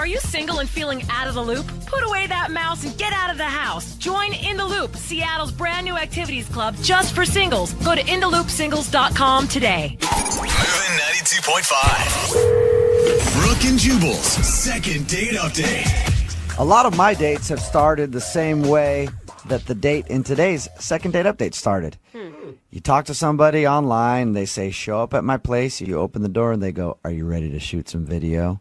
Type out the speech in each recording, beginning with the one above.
you single and feeling out of the loop? Put away that mouse and get out of the house. Join In the Loop, Seattle's brand new activities club just for singles. Go to intheloopsingles.com today. Moving 92.5. Brooke and Jubal's second date update. A lot of my dates have started the same way that the date in today's second date update started. You talk to somebody online, they say, show up at my place. You open the door and they go, are you ready to shoot some video?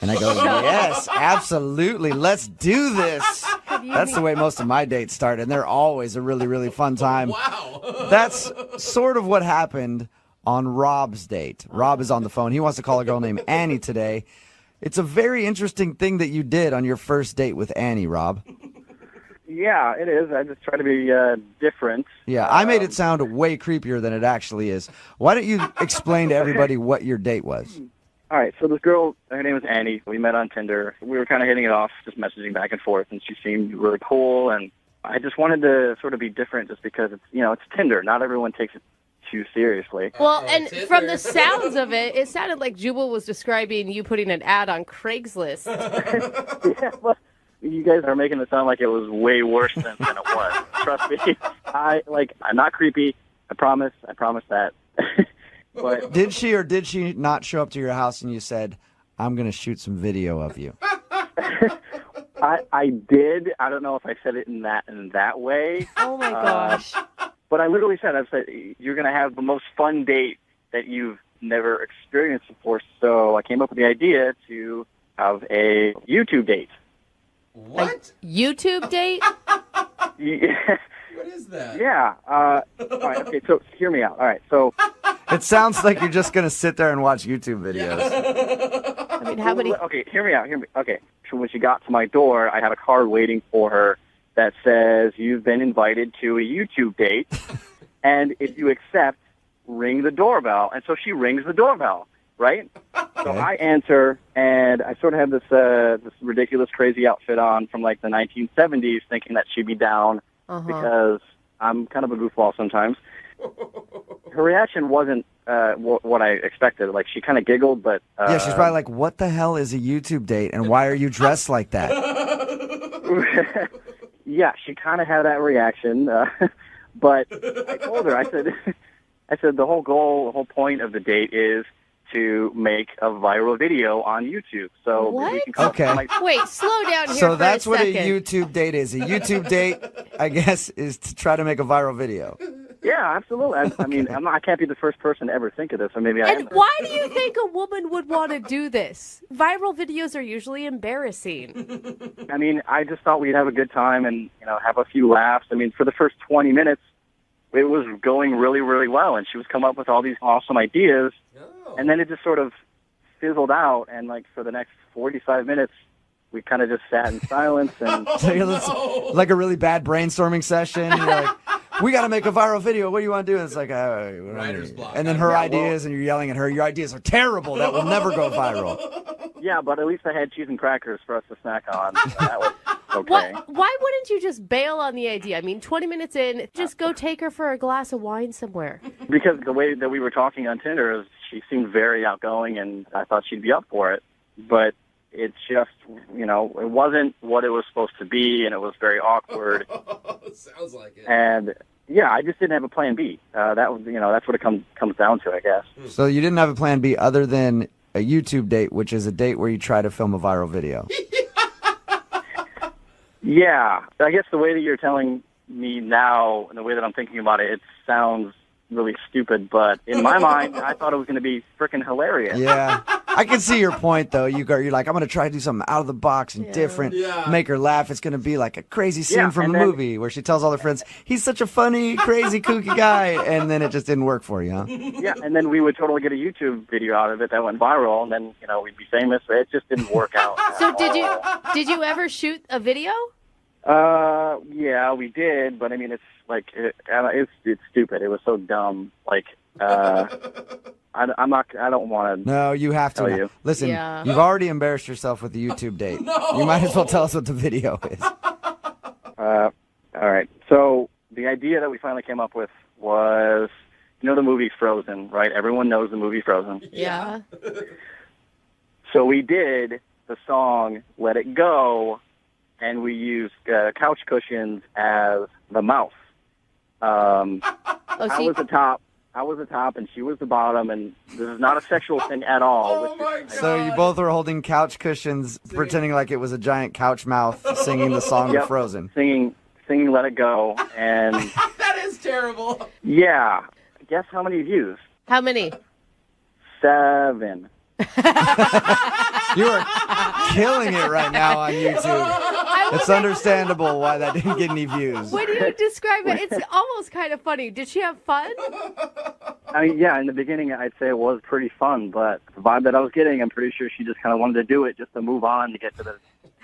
And I go, yes, absolutely. Let's do this. That's the way most of my dates start, and they're always a really, really fun time. Wow. That's sort of what happened on Rob's date. Rob is on the phone. He wants to call a girl named Annie today. It's a very interesting thing that you did on your first date with Annie, Rob. Yeah, it is. I just try to be different. Yeah, I made it sound way creepier than it actually is. Why don't you explain to everybody what your date was? All right, so this girl, her name was Annie. We met on Tinder. We were kind of hitting it off, just messaging back and forth, and she seemed really cool. And I just wanted to sort of be different just because it's Tinder. Not everyone takes it too seriously. Well, and from the sounds of it, it sounded like Jubal was describing you putting an ad on Craigslist. Yeah, well, you guys are making it sound like it was way worse than it was. Trust me. I'm not creepy. I promise that. But Did she or did she not show up to your house and you said, I'm going to shoot some video of you? I did. I don't know if I said it in that way. Oh my gosh. But I literally said, you're going to have the most fun date that you've never experienced before. So I came up with the idea to have a YouTube date. What? YouTube date? Yeah. What is that? Yeah. All right. Okay. So hear me out. All right. So It sounds like you're just going to sit there and watch YouTube videos. I mean, how many? Okay. Hear me out. Okay. So when she got to my door, I had a card waiting for her that says, "You've been invited to a YouTube date, and if you accept, ring the doorbell." And so she rings the doorbell, right? So I answer, and I sort of have this ridiculous, crazy outfit on from like the 1970s, thinking that she'd be down because I'm kind of a goofball sometimes. Her reaction wasn't what I expected. Like, she kind of giggled, but Yeah, she's probably like, what the hell is a YouTube date, and why are you dressed like that? Yeah, she kind of had that reaction, but I told her, I said, the whole point of the date is to make a viral video on YouTube. So What? we can come Okay. to my- Wait, slow down here So for that's a what a second. YouTube date is. A YouTube date, I guess, is to try to make a viral video. Yeah, absolutely. I mean, I can't be the first person to ever think of this, or maybe I am. And why do you think a woman would want to do this? Viral videos are usually embarrassing. I mean, I just thought we'd have a good time and, have a few laughs. I mean, for the first 20 minutes, it was going really, really well, and she was coming up with all these awesome ideas, and then it just sort of fizzled out, and, for the next 45 minutes, we kind of just sat in silence. And Like a really bad brainstorming session. You're like, we got to make a viral video. What do you want to do? And it's like, Writer's block. and then her ideas, and you're yelling at her. Your ideas are terrible. That will never go viral. yeah, but at least I had cheese and crackers for us to snack on. So that was okay. Why wouldn't you just bail on the idea? I mean, 20 minutes in, just go take her for a glass of wine somewhere. Because the way that we were talking on Tinder, she seemed very outgoing, and I thought she'd be up for it. But it just, it wasn't what it was supposed to be, and it was very awkward. Sounds like it. And yeah, I just didn't have a plan B. That was, that's what it comes down to, I guess. So you didn't have a plan B other than a YouTube date, which is a date where you try to film a viral video. Yeah, I guess the way that you're telling me now, and the way that I'm thinking about it, it sounds really stupid, but in my mind, I thought it was going to be freaking hilarious. Yeah. I can see your point, though. You're like, I'm going to try to do something out of the box and different, make her laugh. It's going to be like a crazy scene from a movie where she tells all her friends, he's such a funny, crazy, kooky guy, and then it just didn't work for you, huh? Yeah, and then we would totally get a YouTube video out of it that went viral, and then, we'd be famous. It just didn't work out. So did you ever shoot a video? Yeah, we did, but I mean, it's like, it's stupid. It was so dumb. Like, I don't want to. No, you have to. Tell you. Listen, Yeah. you've already embarrassed yourself with the YouTube date. No. You might as well tell us what the video is. All right. So the idea that we finally came up with was, the movie Frozen, right? Everyone knows the movie Frozen. Yeah. So we did the song "Let It Go," and we used couch cushions as the mouse. I was the top. And she was the bottom, and this is not a sexual thing at all. Oh my God. So you both were holding couch cushions, pretending like it was a giant couch mouth singing the song Yep. of Frozen. Singing "Let It Go," and That is terrible. yeah. Guess how many views? How many? 7. You are killing it right now on YouTube. It's understandable why that didn't get any views. When you describe it, it's almost kind of funny. Did she have fun? I mean, yeah, in the beginning, I'd say it was pretty fun, but the vibe that I was getting, I'm pretty sure she just kind of wanted to do it just to move on to get to the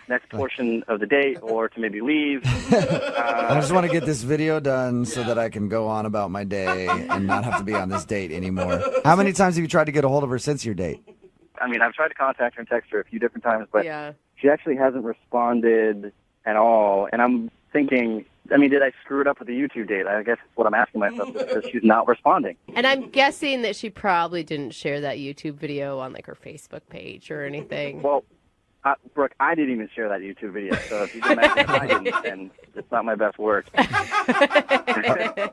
next portion of the date or to maybe leave. I just want to get this video done so that I can go on about my day and not have to be on this date anymore. How many times have you tried to get a hold of her since your date? I mean, I've tried to contact her and text her a few different times, but Yeah. she actually hasn't responded at all. And I'm thinking, I mean, did I screw it up with the YouTube date? I guess that's what I'm asking myself, because she's not responding. And I'm guessing that she probably didn't share that YouTube video on like her Facebook page or anything. Well, Brooke, I didn't even share that YouTube video, so if you can imagine if I didn't, then it's not my best work. All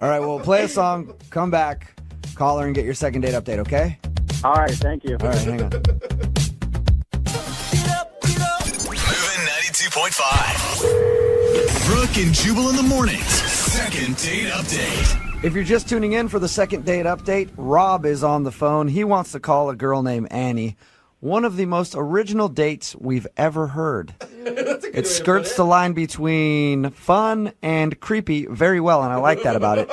right, well, play a song, come back, call her, and get your second date update, okay? All right, thank you. All right, hang on. Moving 92.5. Brooke and Jubal in the mornings. Second date update. If you're just tuning in for the second date update, Rob is on the phone. He wants to call a girl named Annie. One of the most original dates we've ever heard. It skirts the line between fun and creepy very well, and I like that about it.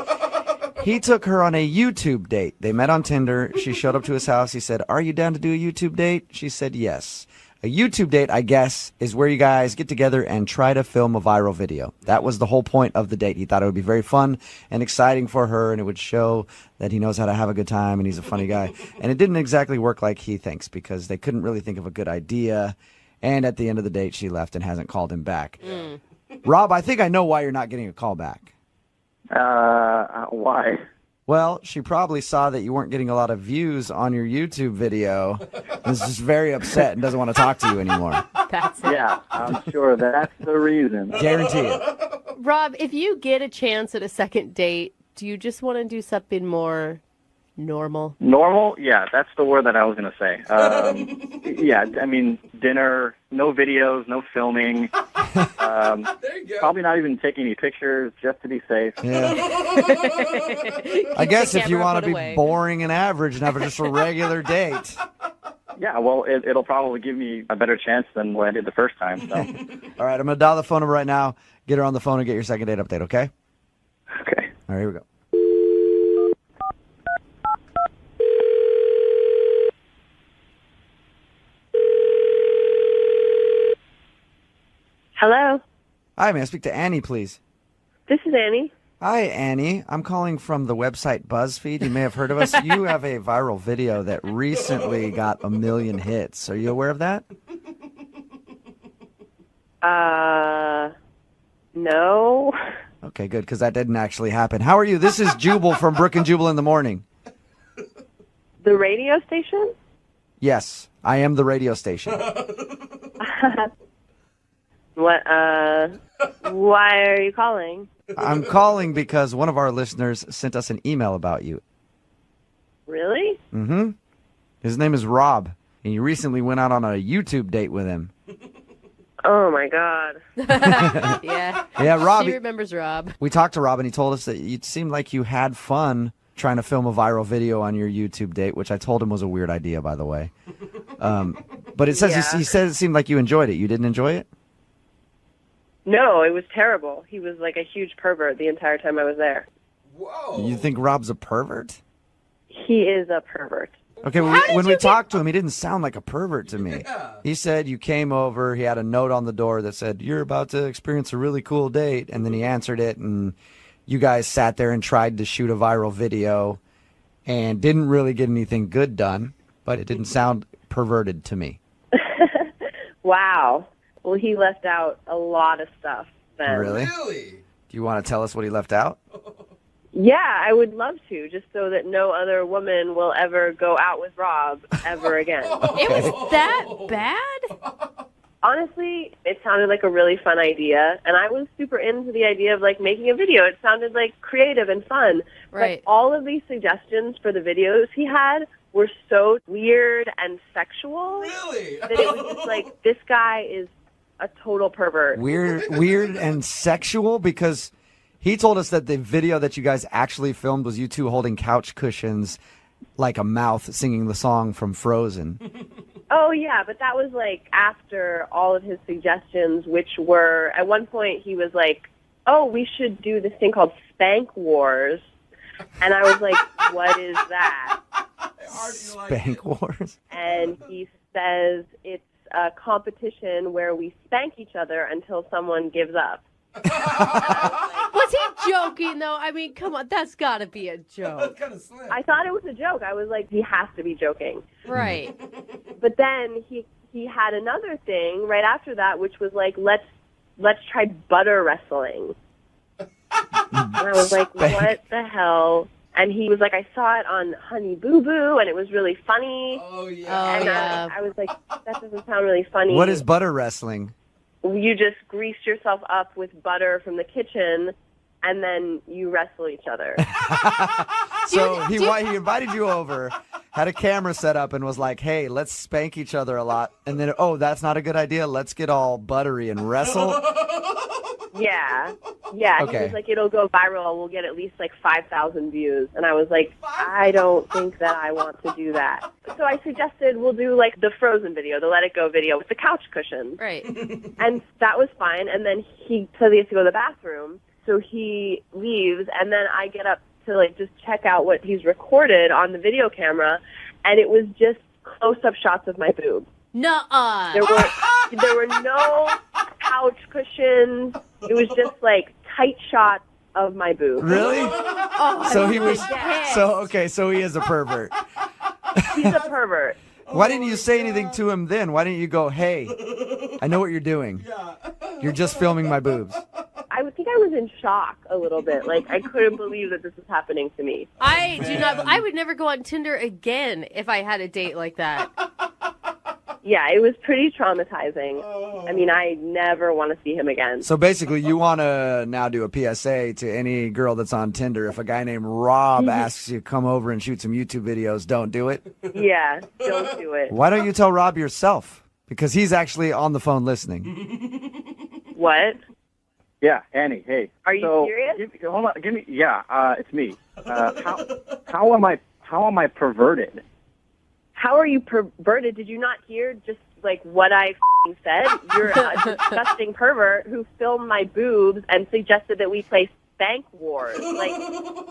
He took her on a YouTube date. They met on Tinder. She showed up to his house. He said, "Are you down to do a YouTube date?" She said, "Yes." A YouTube date, I guess, is where you guys get together and try to film a viral video. That was the whole point of the date. He thought it would be very fun and exciting for her, and it would show that he knows how to have a good time and he's a funny guy. And it didn't exactly work like he thinks, because they couldn't really think of a good idea. And at the end of the date, she left and hasn't called him back. Rob, I think I know why you're not getting a call back. Why? Well, she probably saw that you weren't getting a lot of views on your YouTube video and is just very upset and doesn't want to talk to you anymore. That's it. Yeah, I'm sure that's the reason. Guarantee it. Rob, if you get a chance at a second date, do you just want to do something more normal? Normal? Yeah, that's the word that I was going to say. Yeah, I mean, dinner, no videos, no filming. There you go. Probably not even taking any pictures, just to be safe. Yeah. I guess if you camera want put to be away. boring and average and have just a regular date. Yeah, well, it'll probably give me a better chance than what I did the first time. So, All right, I'm going to dial the phone number right now. Get her on the phone and get your second date update, okay? okay. All right, here we go. Hello, Hi, may I speak to Annie, please? this is Annie. Hi, Annie. I'm calling from the website BuzzFeed. You may have heard of us. You have a viral video that recently got 1 million hits. Are you aware of that? No. Okay, good, because that didn't actually happen. How are you? This is Jubal from Brooke and Jubal in the morning. The radio station? Yes, I am the radio station. What, why are you calling? I'm calling because one of our listeners sent us an email about you. Really? Mm-hmm. His name is Rob, and you recently went out on a YouTube date with him. Oh, my God. Yeah. Yeah, Rob. She remembers Rob. We talked to Rob, and he told us that it seemed like you had fun trying to film a viral video on your YouTube date, which I told him was a weird idea, by the way. But it says Yeah. he said it seemed like you enjoyed it. You didn't enjoy it? No, it was terrible. He was like a huge pervert the entire time I was there. Whoa. You think Rob's a pervert? He is a pervert. Okay, when we talked to him, he didn't sound like a pervert to me. Yeah. He said you came over, he had a note on the door that said, "You're about to experience a really cool date," and then he answered it, and you guys sat there and tried to shoot a viral video and didn't really get anything good done, but it didn't sound perverted to me. Wow. Well, he left out a lot of stuff then. Really? Really? Do you want to tell us what he left out? Yeah, I would love to, just so that no other woman will ever go out with Rob ever again. It was that bad? Honestly, it sounded like a really fun idea, and I was super into the idea of, like, making a video. It sounded, like, creative and fun. Right. But all of these suggestions for the videos he had were so weird and sexual Really? that it was just like, this guy is a total pervert. Weird and sexual, because he told us that the video that you guys actually filmed was you two holding couch cushions like a mouth singing the song from Frozen. Oh, yeah, but that was, like, after all of his suggestions, which were, at one point he was like, oh, we should do this thing called Spank Wars. And I was like, what is that? Spank Wars? And he says it's a competition where we spank each other until someone gives up. Was he joking, though? I mean, come on, that's got to be a joke. Kind of slim. I thought it was a joke. I was like, he has to be joking. Right. But then he had another thing right after that, which was like, let's try butter wrestling. And I was like, what the hell? And he was like, I saw it on Honey Boo Boo, and it was really funny. Oh, yeah. And yeah. I was like, that doesn't sound really funny. What is butter wrestling? You just grease yourself up with butter from the kitchen, and then you wrestle each other. So he invited you over, had a camera set up, and was like, hey, let's spank each other a lot. And then, oh, that's not a good idea. Let's get all buttery and wrestle. Yeah. Yeah. Okay. He was like, it'll go viral. We'll get at least like 5,000 views. And I was like, I don't think that I want to do that. So I suggested we'll do like the Frozen video, the Let It Go video with the couch cushions. Right. And that was fine. And then he said he has to go to the bathroom. So he leaves. And then I get up to like just check out what he's recorded on the video camera. And it was just close-up shots of my boobs. Nuh-uh. There were no couch cushions. It was just like tight shots of my boobs. Really? Oh, So he was. Yes. So he is a pervert. He's a pervert. Why didn't you say anything to him then? Why didn't you go, hey, I know what you're doing. You're just filming my boobs. I would think I was in shock a little bit. Like, I couldn't believe that this was happening to me. I do not. I would never go on Tinder again if I had a date like that. Yeah, it was pretty traumatizing. I mean, I never want to see him again. So basically, you want to now do a PSA to any girl that's on Tinder. If a guy named Rob asks you to come over and shoot some YouTube videos, don't do it. Yeah, don't do it. Why don't you tell Rob yourself? Because he's actually on the phone listening. What? Yeah, Annie. Hey. Are you serious? Hold on. Give me. Yeah, it's me. How am I perverted? How are you perverted? Did you not hear just like what I said? You're a disgusting pervert who filmed my boobs and suggested that we play Spank Wars. Like,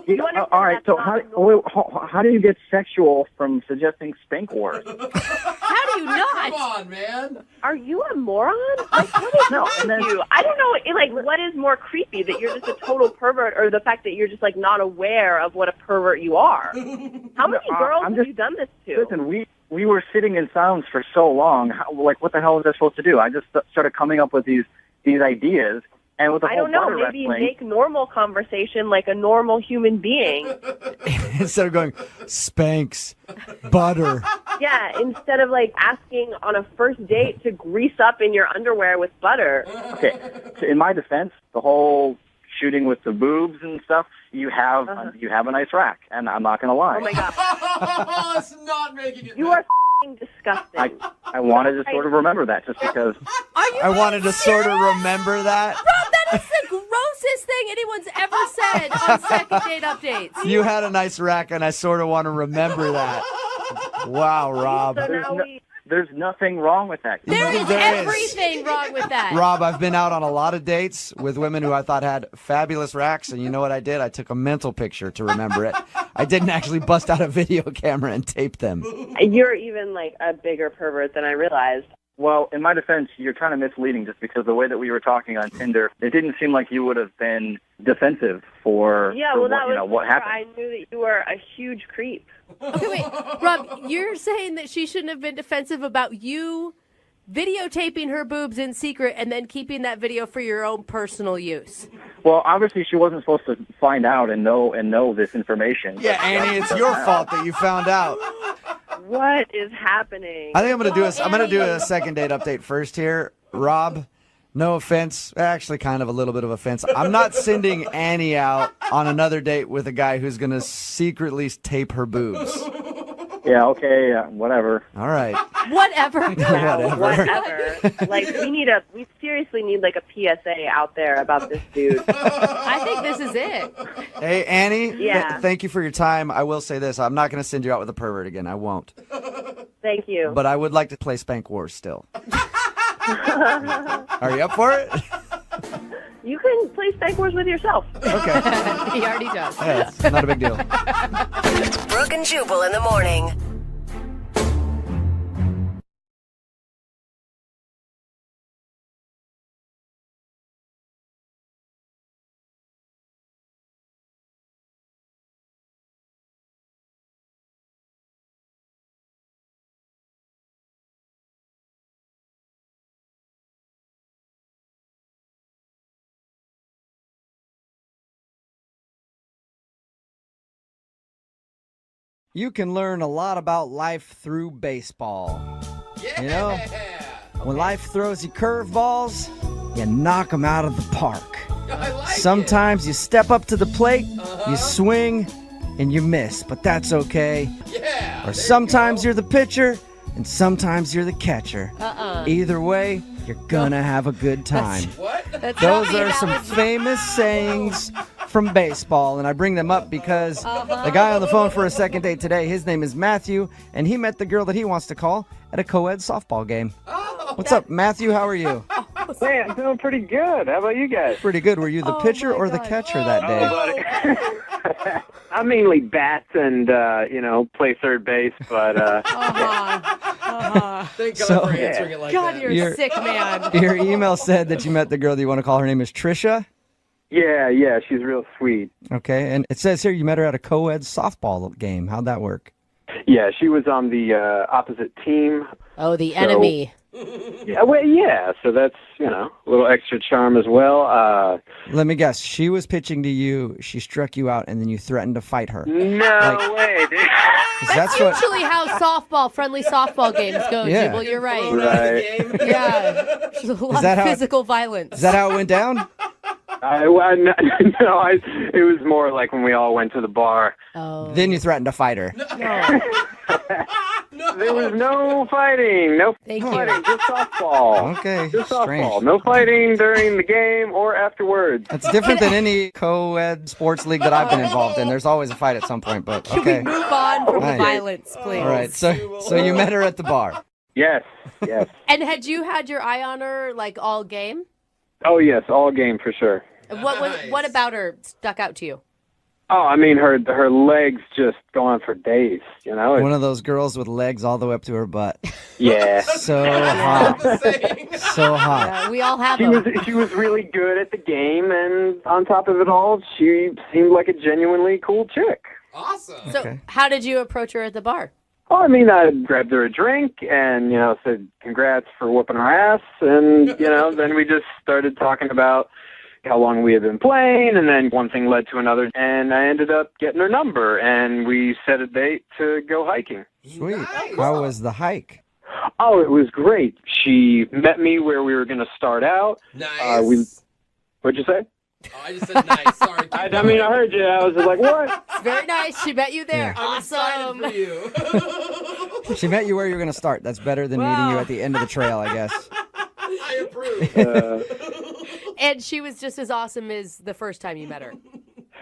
you understand all right. that's So not a normal- how do you get sexual from suggesting Spank Wars? How do you not? Come on, man. Are you a moron? Like, what is wrong and then- with you? I don't know. Like, what is more creepy, that you're just a total pervert, or the fact that you're just like not aware of what a pervert you are? How many girls have you done this to? Listen, we were sitting in silence for so long. Like, what the hell was I supposed to do? I just started coming up with these ideas, and with the I whole don't know. butter Maybe wrestling. make normal conversation like a normal human being. Instead of going, spanks, butter. Yeah, instead of like asking on a first date to grease up in your underwear with butter. Okay, so in my defense, the whole shooting with the boobs and stuff, you have a nice rack, and I'm not going to lie. Oh my god, It's not making it. you are f***ing disgusting. I wanted to sort of remember that just because. Are you I wanted to serious? sort of remember that. Rob, that is the grossest thing anyone's ever said on second date updates. You had a nice rack, and I sort of want to remember that. Wow, Rob. So now There's nothing wrong with that. There is There is. everything wrong with that. Rob, I've been out on a lot of dates with women who I thought had fabulous racks, and you know what I did? I took a mental picture to remember it. I didn't actually bust out a video camera and tape them. you're even like a bigger pervert than I realized. Well, in my defense, you're kind of misleading just because the way that we were talking on Tinder, it didn't seem like you would have been defensive for, Yeah, for well, that was what happened. I knew that you were a huge creep. Okay, wait. Rob, you're saying that she shouldn't have been defensive about you videotaping her boobs in secret and then keeping that video for your own personal use. Well, obviously she wasn't supposed to find out and know this information. Yeah, Annie, it's your fault that you found out. What is happening? I think I'm gonna do a second date update first here. Rob, no offense, actually kind of a little bit of offense. I'm not sending Annie out on another date with a guy who's gonna secretly tape her boobs. Yeah, okay, whatever. All right. Whatever. Whatever. Like, we seriously need like a PSA out there about this dude. I think this is it. Hey, Annie, Yeah. thank you for your time. I will say this. I'm not going to send you out with a pervert again. I won't. Thank you. But I would like to play Spank Wars still. Are you up for it? You can play Spank Wars with yourself. Okay. He already does. Yeah, it's not a big deal. Brooke and Jubal in the morning. You can learn a lot about life through baseball. Yeah. You know, when life throws you curveballs, you knock them out of the park. I like Sometimes you step up to the plate, you swing, and you miss, but that's okay. it. Yeah. Or sometimes you're the pitcher, and sometimes you're the catcher. Either way, you're gonna have a good time. What? That's Those not are the some analogy. famous sayings from baseball, and I bring them up because the guy on the phone for a second date today, his name is Matthew, and he met the girl that he wants to call at a co-ed softball game. What's up, Matthew? How are you? Hey, I'm doing pretty good. How about you guys? Pretty good. Were you the pitcher my or the God. catcher that day? I mainly bat and, play third base, but Thank God So- for answering it like God, that. you're You're- a sick man. Your email said that you met the girl that you want to call. Her name is Trisha. yeah, she's real sweet. Okay, and it says here you met her at a co-ed softball game. How'd that work? Yeah, she was on the opposite team. Oh, the enemy. Yeah, so that's, a little extra charm as well. Let me guess. She was pitching to you. She struck you out, and then you threatened to fight her. No way, dude. 'Cause that's what. Usually how friendly softball games go, Yeah. Jubal. You're right. Right. Yeah. There's a lot that of how- physical violence. Is that how it went down? It was more like when we all went to the bar. Oh. Then you threatened to fight her. There was no fighting, no Thank fighting, you. just softball. Okay, Just softball. strange. No fighting during the game or afterwards. That's different than any co-ed sports league that I've been involved in. There's always a fight at some point, but okay. Move on from the Right. violence, please. All right, so you met her at the bar. Yes. And had you had your eye on her like all game? Oh, yes, all game for sure. What about her stuck out to you? Oh, I mean, her legs just go on for days, One of those girls with legs all the way up to her butt. Yeah. So hot. So hot. We all have She them. was really good at the game, and on top of it all, she seemed like a genuinely cool chick. Awesome. So Okay. how did you approach her at the bar? Oh, I mean, I grabbed her a drink and, said congrats for whooping her ass. And, then we just started talking about how long we had been playing. And then one thing led to another. And I ended up getting her number. And we set a date to go hiking. Sweet. How was the hike? Oh, it was great. She met me where we were going to start out. Nice. What'd you say? Oh, I just said nice. Sorry. I heard you. I was just like, what? It's very nice. She met you there. I'm excited for you. She met you where you were going to start. That's better than meeting you at the end of the trail, I guess. I approve. And she was just as awesome as the first time you met her.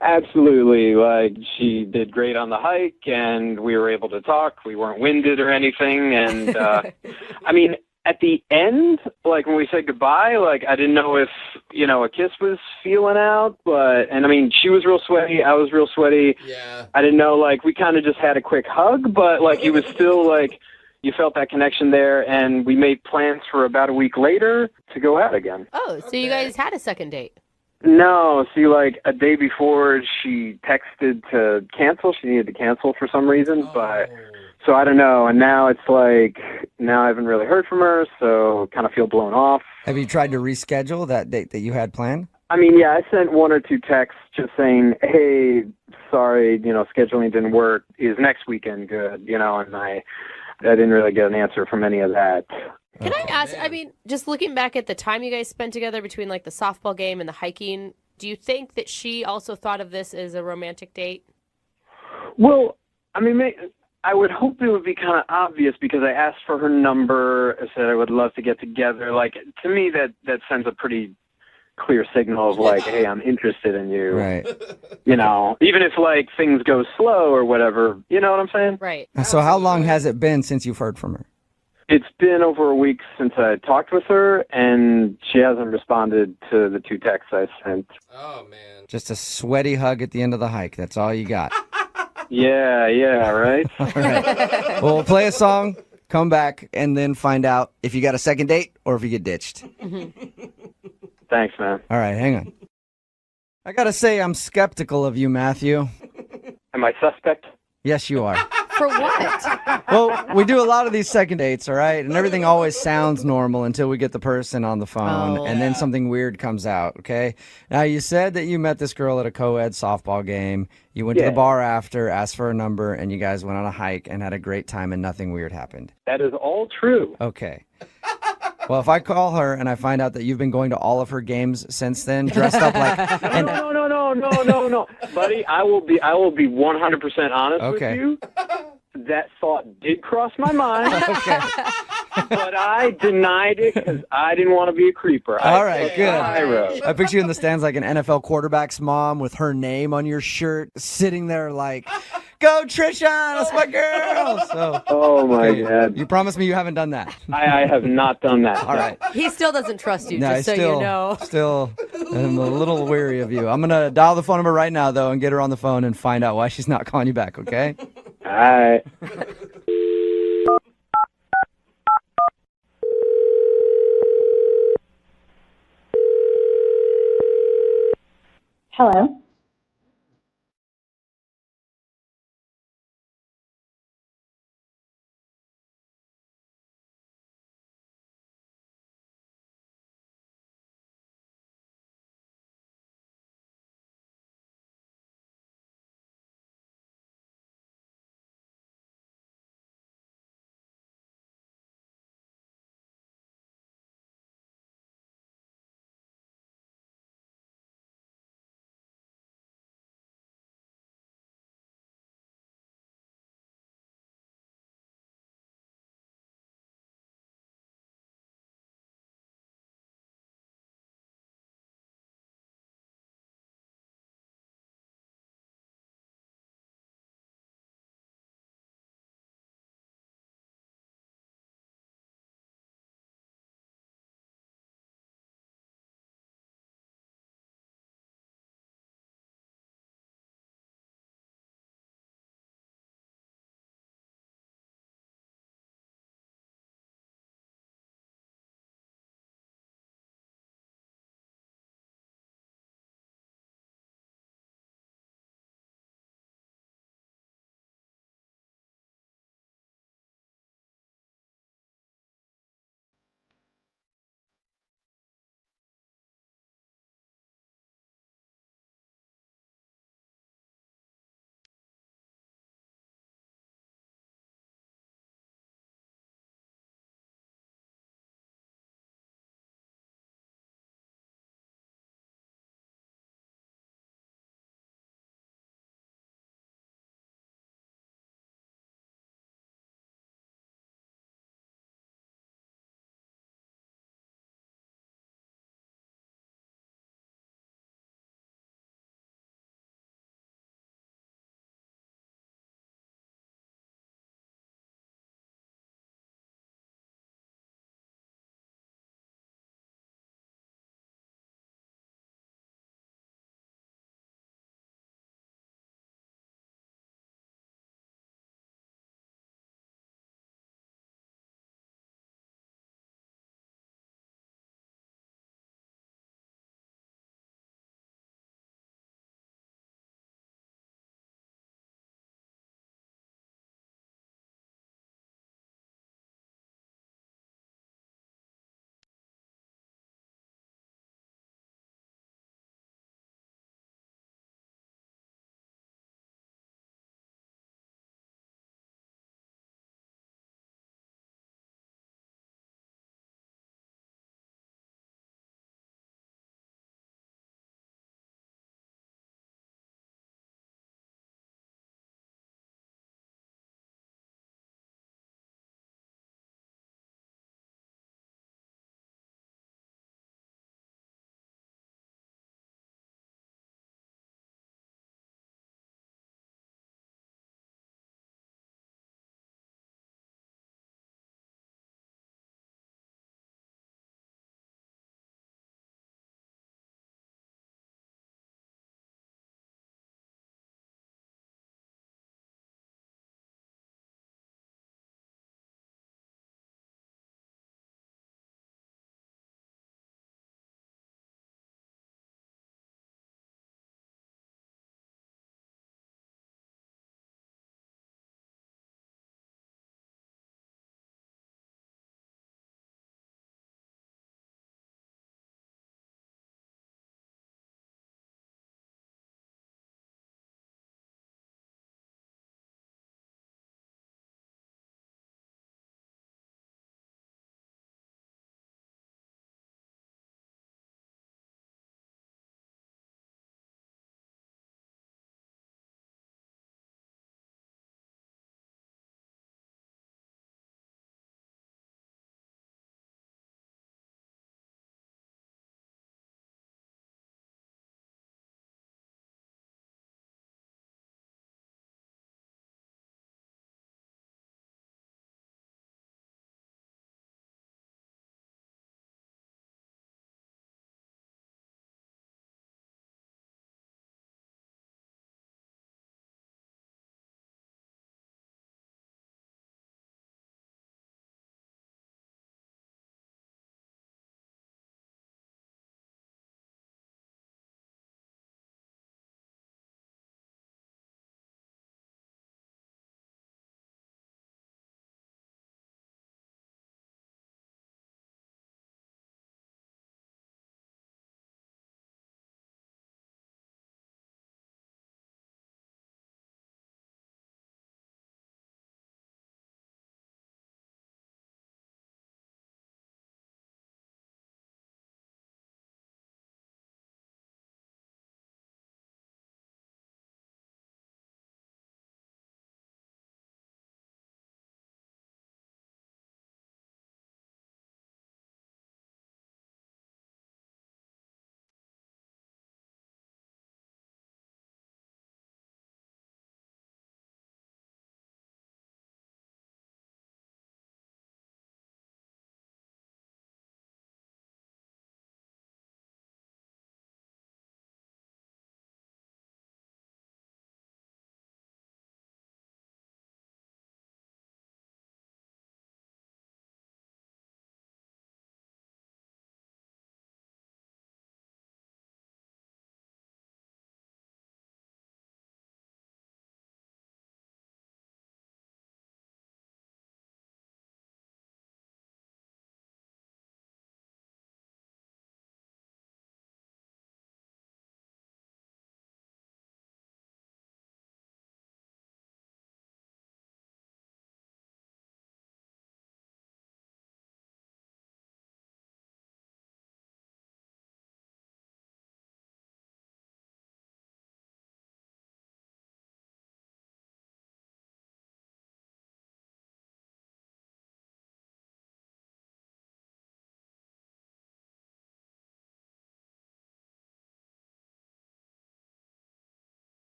Absolutely. Like, she did great on the hike, and we were able to talk. We weren't winded or anything. And, I mean, at the end, like, when we said goodbye, like, I didn't know if, a kiss was feeling out. And, I mean, she was real sweaty. I was real sweaty. Yeah. I didn't know, like, we kind of just had a quick hug, but, like, it was still, like, you felt that connection there. And we made plans for about a week later to go out again. Oh, so you guys had a second date. No, see, like, a day before, she texted to cancel. She needed to cancel for some reason, but So I don't know. And now it's like, now I haven't really heard from her, so kind of feel blown off. Have you tried to reschedule that date that you had planned? I mean, yeah, I sent 1 or 2 texts just saying, hey, sorry, scheduling didn't work. Is next weekend good? And I didn't really get an answer from any of that. Can I ask, I mean, just looking back at the time you guys spent together between like the softball game and the hiking, do you think that she also thought of this as a romantic date? Well, I mean, I would hope it would be kind of obvious because I asked for her number. I said I would love to get together. Like, to me, that sends a pretty clear signal of like, hey, I'm interested in you. Right. Even if like things go slow or whatever, you know what I'm saying? Right. So how long has it been since you've heard from her? It's been over a week since I talked with her, and she hasn't responded to the 2 texts I sent. Oh, man. Just a sweaty hug at the end of the hike. That's all you got. Yeah, right? All right. Well, we'll play a song, come back, and then find out if you got a second date or if you get ditched. Thanks, man. All right, hang on. I got to say, I'm skeptical of you, Matthew. Am I suspect? Yes, you are. For what? Well, we do a lot of these second dates, all right? And everything always sounds normal until we get the person on the phone, and then something weird comes out, okay? Now, you said that you met this girl at a co-ed softball game. You went to the bar after, asked for her number, and you guys went on a hike and had a great time, and nothing weird happened. That is all true. Okay. Well, if I call her and I find out that you've been going to all of her games since then, dressed up like... No. Buddy, I will be 100% honest with you. That thought did cross my mind. Okay. But I denied it because I didn't want to be a creeper. All right, good. I I picture you in the stands like an NFL quarterback's mom with her name on your shirt, sitting there like, go Trisha, that's my girl. So, oh, my God. You promise me you haven't done that. I have not done that. All right. He still doesn't trust you, No, just so you know. Still, I'm a little weary of you. I'm going to dial the phone number right now, though, and get her on the phone and find out why she's not calling you back, okay? All right. Hello.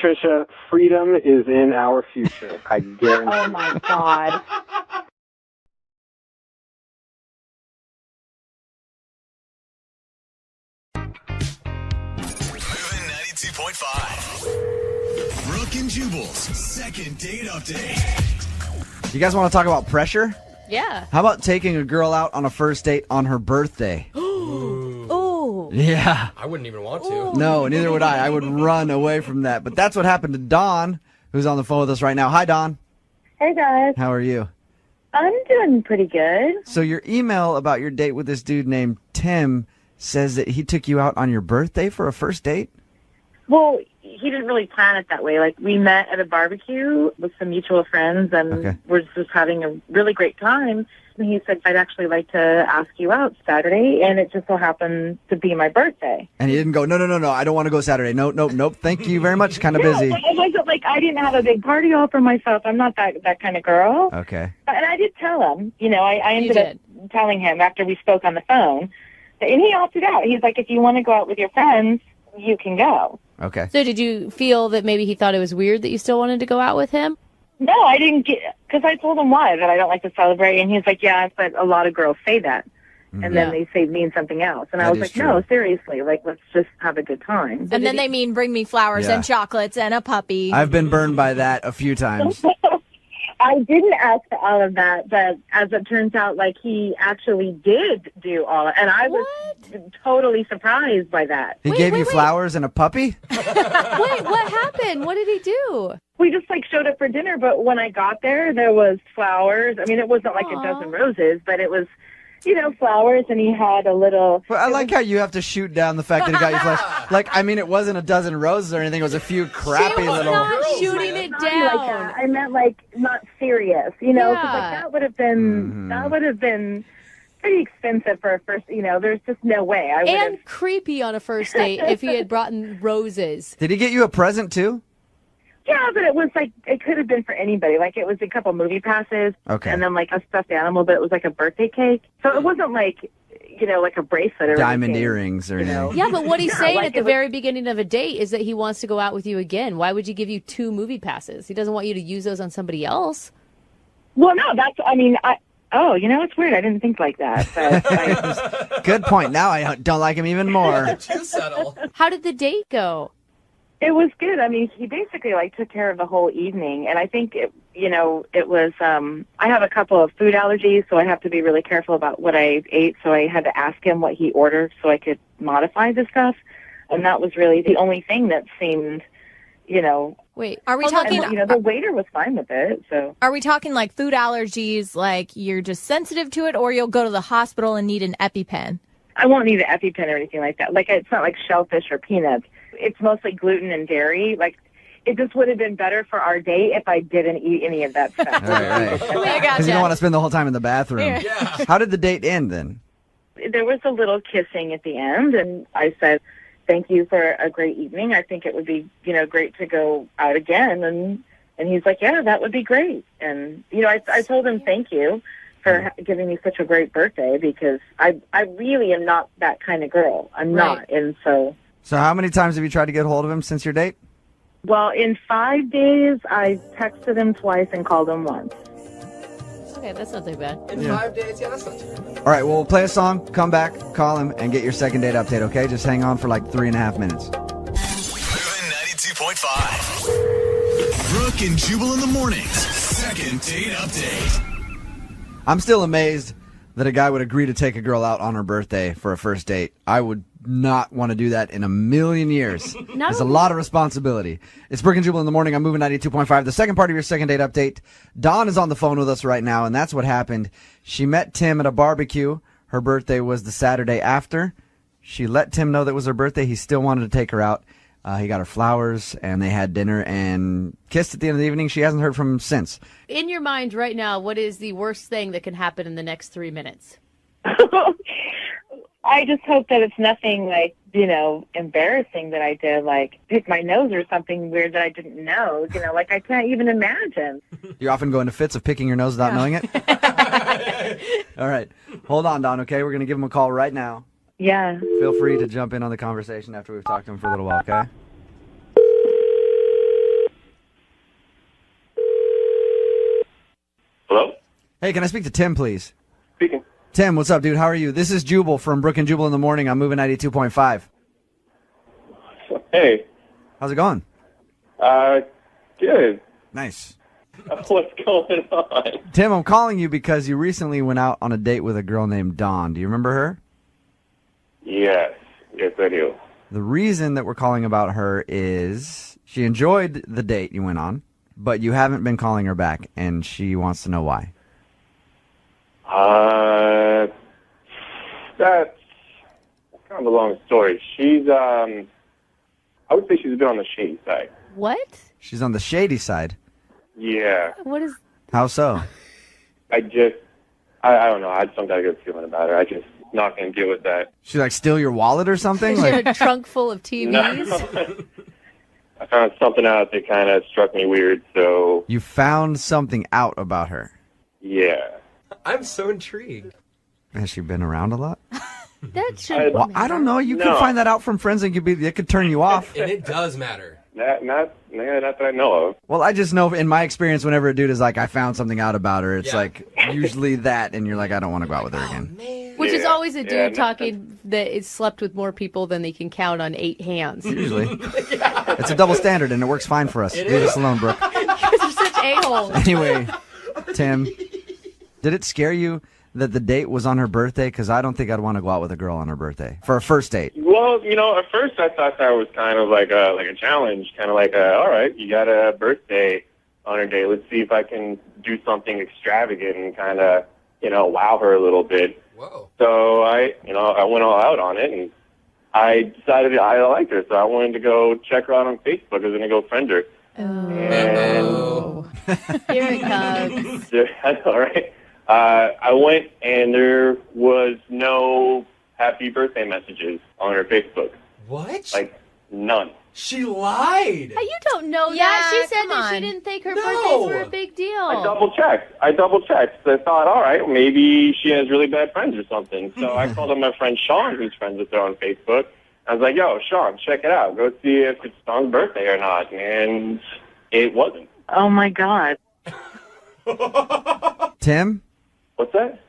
Trisha, freedom is in our future. I guarantee. Oh my God. Moving 92.5. Brooke and Jubal's second date update. You guys want to talk about pressure? Yeah. How about taking a girl out on a first date on her birthday? Ooh. Yeah. I wouldn't even want to. No, neither would I. I would run away from that. But that's what happened to Dawn, who's on the phone with us right now. Hi, Dawn. Hey, guys. How are you? I'm doing pretty good. So your email about your date with this dude named Tim says that he took you out on your birthday for a first date? Well, he didn't really plan it that way. Like, we met at a barbecue with some mutual friends, and we're just having a really great time. And he said, I'd actually like to ask you out Saturday, and it just so happened to be my birthday. And he didn't go, no, I don't want to go Saturday. Nope. Thank you very much. Kind of busy. It wasn't like I didn't have a big party all for myself. I'm not that kind of girl. Okay. And I did tell him, I ended up telling him after we spoke on the phone, and he opted out. He's like, if you want to go out with your friends, you can go. Okay. So did you feel that maybe he thought it was weird that you still wanted to go out with him? No, I didn't because I told him why, that I don't like to celebrate. And he's like, yeah, but a lot of girls say that. And then they say it means something else. And I was like, no, seriously, like, let's just have a good time. And then they mean bring me flowers and chocolates and a puppy. I've been burned by that a few times. I didn't ask for all of that, but as it turns out, like, he actually did do all of it. And I was totally surprised by that. He gave you flowers and a puppy? Wait, what happened? What did he do? We just, like, showed up for dinner, but when I got there was flowers. I mean, it wasn't like a dozen roses, but it was, flowers, and he had a little... But I like how you have to shoot down the fact that he got you flowers. Like, I mean, it wasn't a dozen roses or anything. It was a few crappy little... Not shooting it down. Like that. I meant, like, not serious, 'cause, like, that would have been pretty expensive for a first, there's just no way. And creepy on a first date if he had brought in roses. Did he get you a present, too? Yeah, but it was like, it could have been for anybody. Like, it was a couple movie passes. Okay. And then, like, a stuffed animal, but it was like a birthday cake. So it wasn't like, like a bracelet or diamond anything, earrings or anything. Yeah, but what he's saying at the very beginning of a date is that he wants to go out with you again. Why would you give you 2 movie passes? He doesn't want you to use those on somebody else. Well, no, it's weird. I didn't think like that. But Good point. Now I don't like him even more. Too subtle. How did the date go? It was good. I mean, he basically, like, took care of the whole evening. And I think, it was, I have a couple of food allergies, so I have to be really careful about what I ate. So I had to ask him what he ordered so I could modify the stuff. And that was really the only thing that seemed, Wait, are we talking? And, the waiter was fine with it. So are we talking like food allergies, like you're just sensitive to it, or you'll go to the hospital and need an EpiPen? I won't need an EpiPen or anything like that. Like, it's not like shellfish or peanuts. It's mostly gluten and dairy. Like, it just would have been better for our date if I didn't eat any of that stuff. Right. Because you don't want to spend the whole time in the bathroom. Yeah. How did the date end then? There was a little kissing at the end, and I said, thank you for a great evening. I think it would be, great to go out again. And he's like, yeah, that would be great. And, I told him thank you for giving me such a great birthday, because I really am not that kind of girl. I'm not. And so... So how many times have you tried to get a hold of him since your date? Well, in 5 days, I texted him twice and called him once. Okay, that's not too bad. In 5 days, that's not too bad. All right, well, we'll play a song, come back, call him, and get your second date update, okay? Just hang on for like 3.5 minutes. Moving 92.5. Brooke and Jubal in the mornings. Second date update. I'm still amazed that a guy would agree to take a girl out on her birthday for a first date. I would not want to do that in a million years. It's a lot of responsibility. It's Brooke and Jubal in the morning. I'm moving 92.5. The second part of your second date update. Dawn is on the phone with us right now, and that's what happened. She met Tim at a barbecue. Her birthday was the Saturday after. She let Tim know that it was her birthday. He still wanted to take her out. He got her flowers, and they had dinner and kissed at the end of the evening. She hasn't heard from him since. In your mind right now, what is the worst thing that can happen in the next 3 minutes? I just hope that it's nothing like, embarrassing that I did, like pick my nose or something weird that I didn't know. Like, I can't even imagine. You often go into fits of picking your nose without knowing it? All right. Hold on, Dawn, okay? We're going to give him a call right now. Yeah. Feel free to jump in on the conversation after we've talked to him for a little while, okay? Hello? Hey, can I speak to Tim, please? Speaking. Tim, what's up, dude? How are you? This is Jubal from Brooke and Jubal in the morning. I'm moving 92.5. Hey. How's it going? Good. Nice. What's going on? Tim, I'm calling you because you recently went out on a date with a girl named Dawn. Do you remember her? Yes. Yes, I do. The reason that we're calling about her is she enjoyed the date you went on, but you haven't been calling her back, and she wants to know why. That's kind of a long story. She's, I would say she's a bit on the shady side. What? She's on the shady side. Yeah. What is... How so? I don't know. I had some kind of good feeling about her. I just not going to deal with that. She like steal your wallet or something? Is she Like, a trunk full of TVs? No. I found something out that kind of struck me weird, so... you found something out about her. Yeah. I'm so intrigued. Has she been around a lot? That should... Well, I don't know. You could find that out from friends and it could turn you off. And it does matter. Not that I know of. Well, I just know in my experience, whenever a dude is like, I found something out about her, it's Yeah. like usually that, and you're like, I don't want to go out with her again. Which is Yeah, always a dude yeah, talking that it's slept with more people than they can count on 8 hands. Usually. It's a double standard, and it works fine for us. Leave us alone, Brooke. Because you're such a-holes. Anyway, Tim, did it scare you that the date was on her birthday? Because I don't think I'd want to go out with a girl on her birthday for a first date. Well, at first I thought that was kind of like a challenge, kind of like, all right, you got a birthday on her day. Let's see if I can do something extravagant and kind of, wow her a little bit. Whoa. So I went all out on it, and I decided I liked her, so I wanted to go check her out on Facebook. I was going to go friend her. Oh. Here it comes. I know, right? I went, and there was no happy birthday messages on her Facebook. What? Like, none. She lied. You don't know Yeah, that. She said come that she on. didn't think her No. birthdays were a big deal. I double checked. So I thought, all right, maybe she has really bad friends or something. So I called up my friend Sean, who's friends with her on Facebook. I was like, yo, Sean, check it out. Go see if it's Dawn's birthday or not. And it wasn't. Oh my God. Tim, What's that?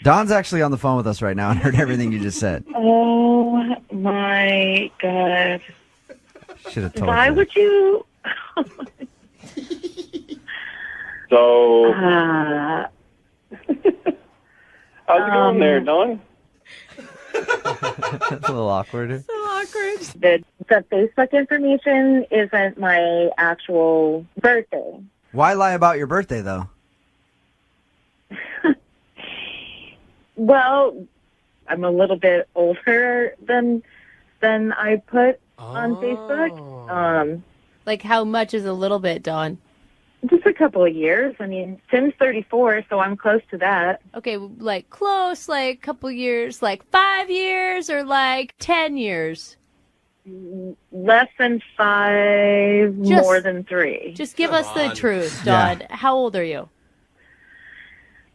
Don's actually on the phone with us right now and heard everything you just said. Oh my God. Should have told Why her. would you? So, how's it going there, Dawn? That's a little awkward. The Facebook information isn't my actual birthday. Why lie about your birthday, though? Well, I'm a little bit older than I put on Facebook. Like, how much is a little bit, Dawn? Just a couple of years. I mean, Tim's 34, so I'm close to that. Okay, like, close, like, couple years, like 5 years or like 10 years? Less than 5, more than 3. Just give us the truth, Dawn. Yeah. How old are you?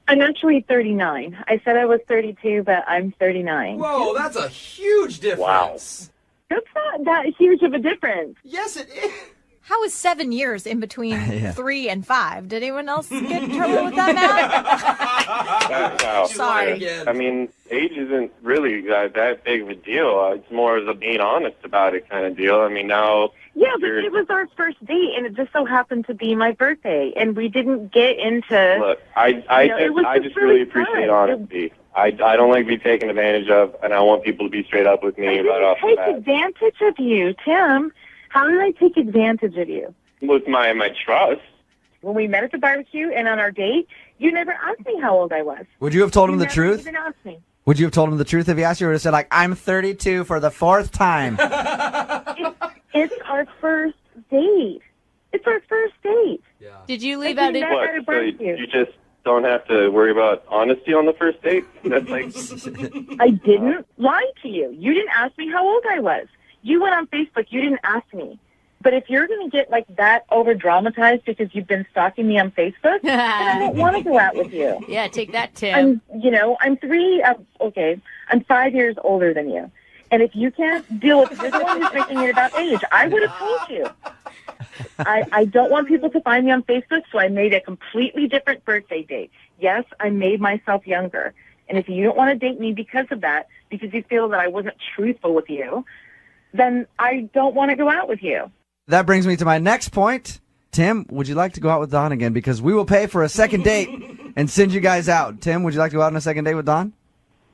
I'm actually 39. I said I was 32, but I'm 39. Whoa, that's a huge difference. That's not that huge of a difference. Yes, it is. How is 7 years in between Yeah. 3 and 5? Did anyone else get in trouble with that math? Wow. Sorry. Again. I mean, age isn't really that big of a deal. It's more of a being honest about it kind of deal. I mean, now... Yeah, but it was our first date, and it just so happened to be my birthday, and we didn't get into... Look, I just really appreciate honesty. I don't like to be taken advantage of, and I want people to be straight up with me I right didn't off the take bat. advantage of you, Tim. How did I take advantage of you? With my trust. When we met at the barbecue and on our date, you never asked me how old I was. Would you have told him You the never truth? even asked me. Would you have told him the truth if he asked you? Or would have said, like, I'm 32 for the 4th time? It's our first date. It's our first date. Yeah. Did you leave Like, out we any... met What? at a So barbecue. you just don't have to worry about honesty on the first date? That's like... I didn't lie to you. You didn't ask me how old I was. You went on Facebook. You didn't ask me. But if you're going to get like that over dramatized because you've been stalking me on Facebook, then I don't want to go out with you. Yeah, take that, Tim. I'm 5 years older than you. And if you can't deal with it, you're the one who's making it about age. I would have told you. I don't want people to find me on Facebook, so I made a completely different birthday date. Yes, I made myself younger. And if you don't want to date me because of that, because you feel that I wasn't truthful with you, then I don't want to go out with you. That brings me to my next point. Tim, would you like to go out with Dawn again? Because we will pay for a second date and send you guys out. Tim, would you like to go out on a second date with Dawn?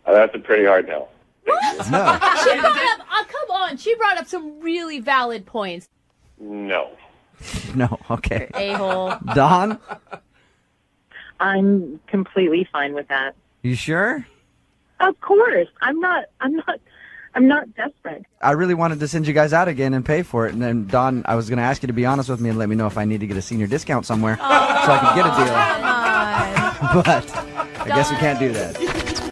That's a pretty hard no. No. She brought up, come on, she brought up some really valid points. No. No, okay. A-hole. Dawn? I'm completely fine with that. You sure? Of course. I'm not desperate. I really wanted to send you guys out again and pay for it. And then, Dawn, I was going to ask you to be honest with me and let me know if I need to get a senior discount somewhere so I can get a deal. But I guess we can't do that.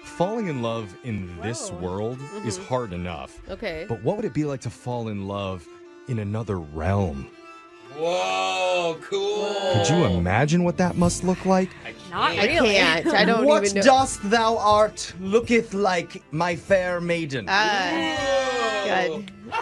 Falling in love in this world is hard enough. Okay. But what would it be like to fall in love in another realm? Whoa, cool. Could you imagine what that must look like? Not really. I can't. I don't what even know. dost thou art looketh like, my fair maiden?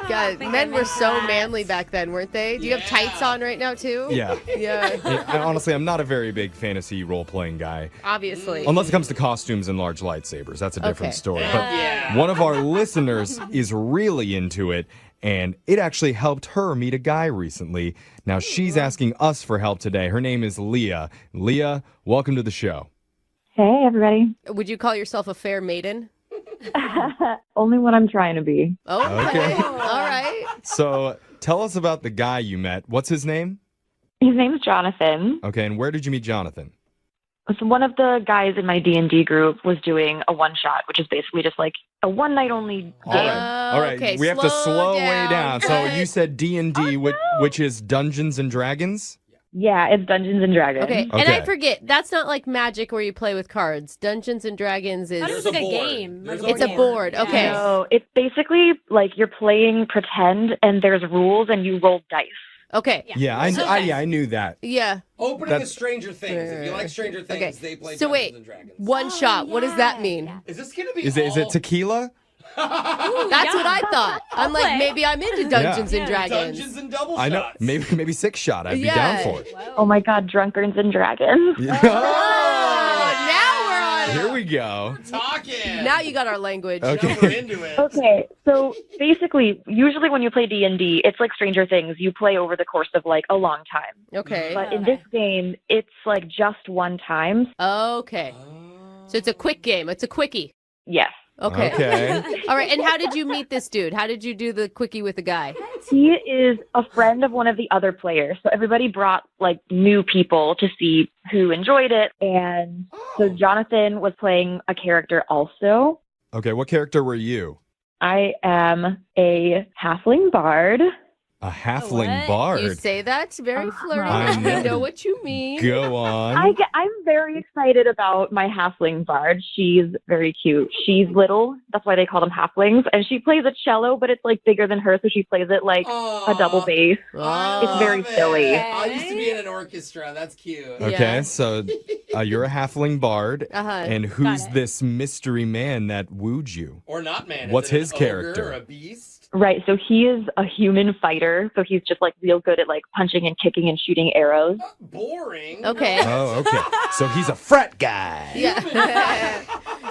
God, men were so manly back then, weren't they? Do you have tights on right now, too? Yeah. Yeah. Honestly, I'm not a very big fantasy role-playing guy. Obviously. Unless it comes to costumes and large lightsabers. That's a different Okay. story. But one of our listeners is really into it, and it actually helped her meet a guy recently. Now, she's asking us for help today. Her name is Leah. Leah, welcome to the show. Hey, everybody. Would you call yourself a fair maiden? Only what I'm trying to be. Okay. All right. So tell us about the guy you met. What's his name? His name's Jonathan. Okay, and where did you meet Jonathan? So one of the guys in my D&D group was doing a one-shot, which is basically just like a one-night-only game. All right. Okay, We have to slow way down. down. So you said D&D, which is Dungeons and Dragons? Yeah, it's Dungeons and Dragons. Okay. And I forget, that's not like Magic where you play with cards. Dungeons and Dragons is... It's like a game. It's a board. Okay. So it's basically like you're playing pretend and there's rules and you roll dice. Okay. Yeah, I knew that. Yeah. Opening of Stranger Things. If you like Stranger Things, they play So Dungeons wait, and Dragons. one shot. What does that mean? Is this going to be Is it tequila? That's what I thought. I'm like, maybe I'm into Dungeons and Dragons. Dungeons and double I know. shots. Maybe 6 shot. I'd be down for it. Oh my God, Drunkards and Dragons. Now we're on. Here we go. Talking. Now you got our language. Okay. We're into it. Okay, so basically, usually when you play D&D, it's like Stranger Things. You play over the course of like a long time. Okay. But in this game, it's like just one time. Okay. So it's a quick game. It's a quickie. Yes. Okay. Okay. All right. And how did you meet this dude? How did you do the quickie with the guy? He is a friend of one of the other players. So everybody brought like new people to see who enjoyed it. And so Jonathan was playing a character also. Okay, what character were you? I am a halfling bard. A halfling bard. You say that's very flirty. I know. I know what you mean. Go on. I'm very excited about my halfling bard. She's very cute. She's little. That's why they call them halflings. And she plays a cello, but it's like bigger than her, so she plays it like a double bass. It's very silly. I used to be in an orchestra. That's cute. Okay, so you're a halfling bard. Uh-huh. And who's this mystery man that wooed you? Or not, man. What's Is it his an ogre character? or a beast? Right, so he is a human fighter, so he's just like real good at like punching and kicking and shooting arrows. Boring. Okay. Oh, okay. So he's a frat guy. Yeah.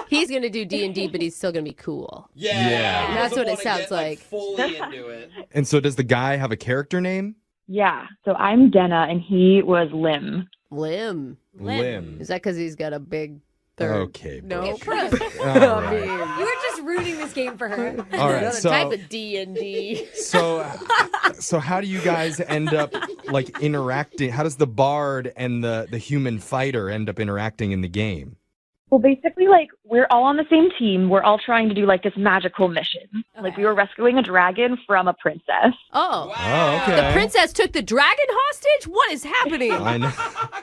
He's going to do D&D, but he's still going to be cool. Yeah. That's what it sounds like. Fully into it. And so does the guy have a character name? Yeah, so I'm Denna and he was Lim. Lim. Lim. Is that because he's got a big third? Okay. No. All I right. mean, You were just ruining this game for her. All right, another so- type of D&D. So how do you guys end up like interacting? How does the bard and the human fighter end up interacting in the game? Well, basically, like, we're all on the same team. We're all trying to do, like, this magical mission. Like, we were rescuing a dragon from a princess. Oh. Oh, okay. The princess took the dragon hostage? What is happening? I know.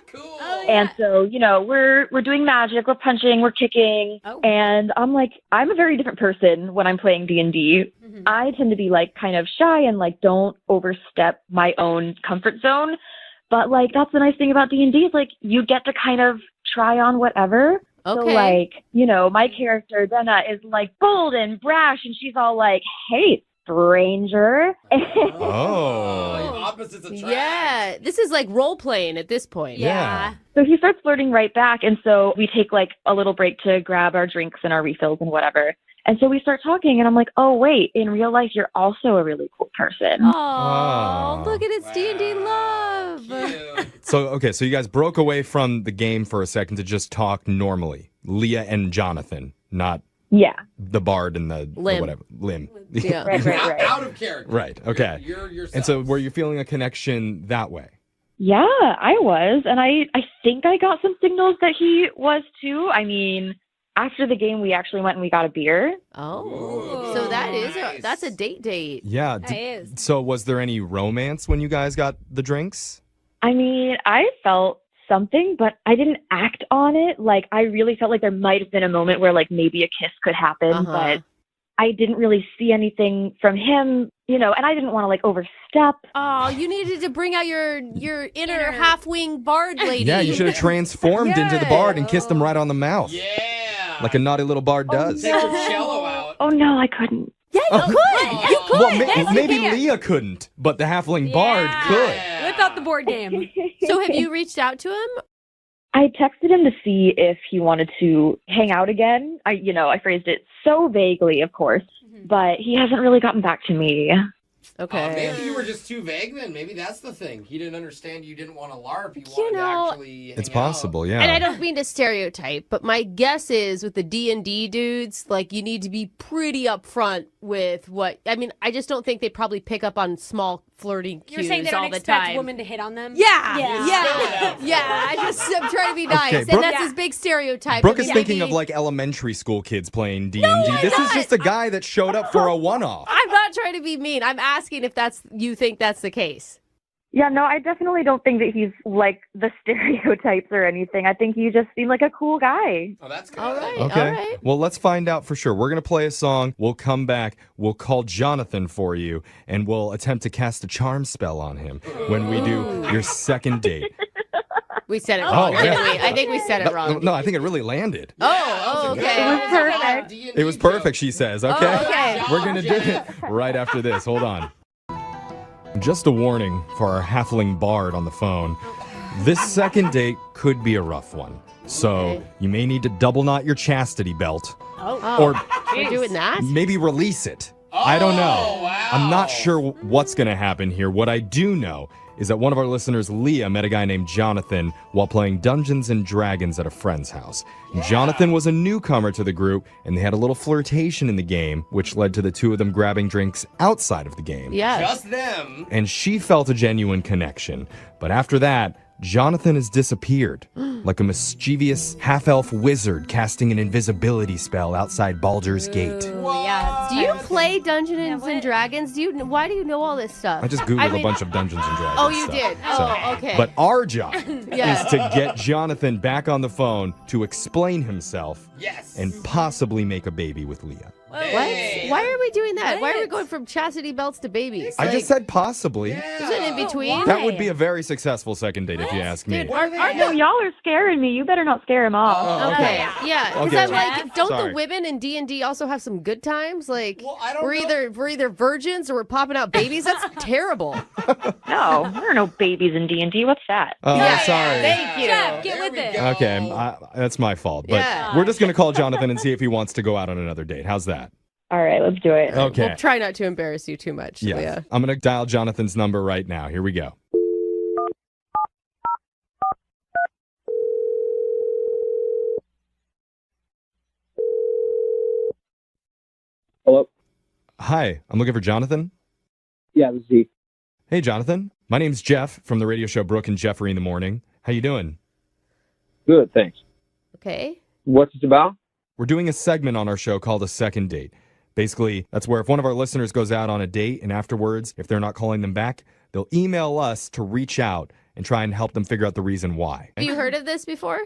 Cool. And so, you know, we're doing magic, we're punching, we're kicking. And I'm like, I'm a very different person when I'm playing D&D. I tend to be, like, kind of shy and, like, don't overstep my own comfort zone. But like, that's the nice thing about D&D is like, you get to kind of try on whatever. Okay. So like, you know, my character, Denna, is like bold and brash, and she's all like, hey, stranger. Opposites attract. Yeah, this is like role playing at this point. Yeah. So he starts flirting right back, and so we take like a little break to grab our drinks and our refills and whatever. And so we start talking, and I'm like, oh, wait, in real life, you're also a really cool person. Oh, look at it, D&D love. So you guys broke away from the game for a second to just talk normally. Leah and Jonathan, not Yeah. the bard and the Lim. whatever. Lim. Yeah. Right. Out of character. Right, okay. You're yourself. And so were you feeling a connection that way? Yeah, I was. And I think I got some signals that he was too. I mean, after the game, we actually went and we got a beer. Oh, so that's a date. Yeah. So was there any romance when you guys got the drinks? I mean, I felt something, but I didn't act on it. Like, I really felt like there might have been a moment where, like, maybe a kiss could happen, but I didn't really see anything from him, you know, and I didn't want to, like, overstep. Oh, you needed to bring out your inner half-wing bard lady. Yeah, you should have transformed into the bard and kissed him right on the mouth. Yeah. Like a naughty little bard does. Take your cello out. Oh, no, I couldn't. Yeah, you could. You could. Well, maybe Leah couldn't, but the halfling bard could. Whip out the board game. So have you reached out to him? I texted him to see if he wanted to hang out again. I phrased it so vaguely, of course, but he hasn't really gotten back to me. Okay. Maybe you were just too vague then. Maybe that's the thing. He didn't understand you didn't want to LARP. You wanted to actually hang It's possible, yeah. And I don't mean to stereotype, but my guess is with the D&D dudes, like, you need to be pretty upfront with what... I mean, I just don't think they probably pick up on small flirting cues You're saying they all don't the expect time. women to hit on them? Yeah. Yeah. I'm trying to be nice. Okay, And that's his big stereotype. Brooke I is mean, thinking maybe- of like elementary school kids playing D&D. This is just a guy that showed up for a one-off. I'm not trying to be mean. I'm asking if you think that's the case. Yeah, no, I definitely don't think that he's like the stereotypes or anything. I think he just seemed like a cool guy. Oh, that's good. All right. Okay. All right. Well, let's find out for sure. We're going to play a song. We'll come back. We'll call Jonathan for you, and we'll attempt to cast a charm spell on him when we do your second date. We said it wrong, didn't we? I think we said it wrong. No, I think it really landed. Oh, okay. It was perfect. It was perfect, she says. Okay? okay. We're going to do it right after this. Hold on. Just a warning for our halfling bard on the phone. This second date could be a rough one. So you may need to double knot your chastity belt. Or You're doing that? maybe release it. I don't know. wow. I'm not sure what's going to happen here. What I do know is that one of our listeners, Leah, met a guy named Jonathan while playing Dungeons and Dragons at a friend's house. Jonathan was a newcomer to the group, and they had a little flirtation in the game, which led to the two of them grabbing drinks outside of the game. Yeah. Just them. And she felt a genuine connection. But after that, Jonathan has disappeared, like a mischievous half-elf wizard casting an invisibility spell outside Baldur's Gate. Yeah. Do you play Dungeons and Dragons? Why do you know all this stuff? I just Googled a bunch of Dungeons and Dragons Oh, you stuff, did? so- Oh, okay. But our job Yeah. is to get Jonathan back on the phone to explain himself Yes. and possibly make a baby with Leah. Hey. Why are we doing that? Why are we going from chastity belts to babies? I just said possibly. Isn't in between? That would be a very successful second date if you ask me. No, y'all are scaring me. You better not scare him off. Oh, Okay. Yeah, because Okay. I'm like, don't Sorry. the women in D&D also have some good times? Like, I don't we're either virgins or we're popping out babies. That's terrible. No, there are no babies in D&D. What's that? Oh, sorry. Thank you. Jeff, get with it. Okay, that's my fault. But Yeah. we're just going to call Jonathan and see if he wants to go out on another date. How's that? All right, let's do it. Okay. We'll try not to embarrass you too much. Yeah. Leah. I'm going to dial Jonathan's number right now. Here we go. Hello? Hi, I'm looking for Jonathan. Yeah, this is Z. Hey, Jonathan. My name's Jeff from the radio show Brooke and Jeffrey in the Morning. How you doing? Good, thanks. Okay. What's this about? We're doing a segment on our show called A Second Date. Basically, that's where if one of our listeners goes out on a date and afterwards, if they're not calling them back, they'll email us to reach out and try and help them figure out the reason why. Have you heard of this before?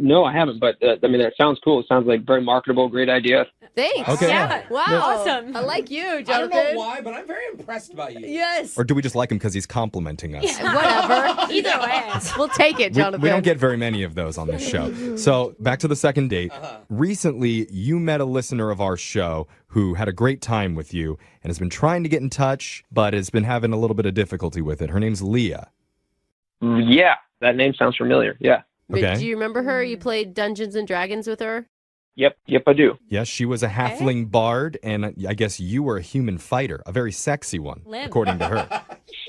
No, I haven't, but I mean, that sounds cool. It sounds like very marketable, great idea. Thanks. Okay. Yeah. Wow. Awesome. I like you, I Jonathan. don't know why, but I'm very impressed by you. Yes. Or do we just like him because he's complimenting us? Whatever. Either way. We'll take it, Jonathan. We don't get very many of those on this show. So back to the second date. Recently, you met a listener of our show who had a great time with you and has been trying to get in touch, but has been having a little bit of difficulty with it. Her name's Leah. Yeah, that name sounds familiar. Yeah. Okay. Do you remember her? You played Dungeons and Dragons with her? Yep, I do. Yes, she was a halfling bard, and I guess you were a human fighter, a very sexy one, according to her.